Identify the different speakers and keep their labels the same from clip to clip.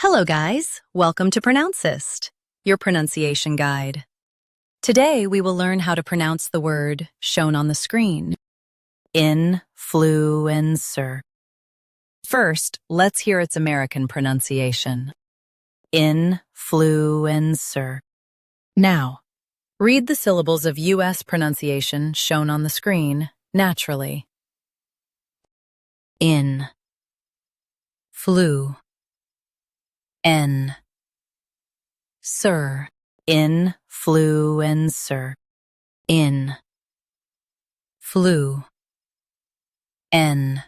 Speaker 1: Hello guys, welcome to Pronouncist, your pronunciation guide. Today we will learn how to pronounce the word shown on the screen, influencer. First, let's hear its American pronunciation, influencer. Now, read the syllables of U.S. pronunciation shown on the screen naturally. In, flu. N. Sir. Influencer. In. Flu. N.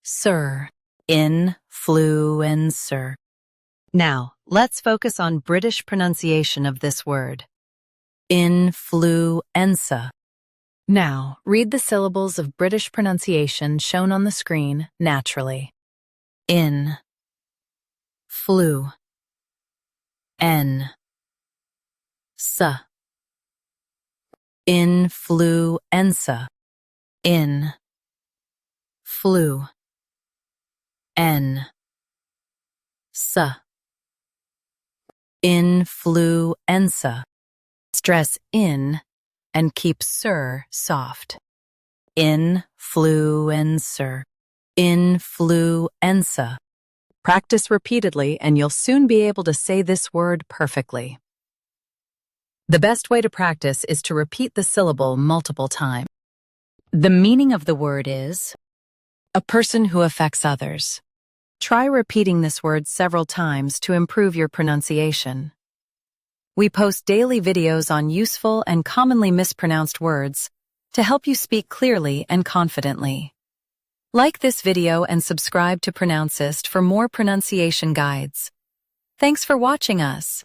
Speaker 1: Sir. Influencer. Now, let's focus on British pronunciation of this word. Influenza. Now, read the syllables of British pronunciation shown on the screen naturally. In. Flu. N. Sa. Influenza. In. Flu. N. Sa. Influenza. Stress in and keep sir soft. Influencer. Influenza. Practice repeatedly and you'll soon be able to say this word perfectly. The best way to practice is to repeat the syllable multiple times. The meaning of the word is a person who affects others. Try repeating this word several times to improve your pronunciation. We post daily videos on useful and commonly mispronounced words to help you speak clearly and confidently. Like this video and subscribe to Pronouncist for more pronunciation guides. Thanks for watching us.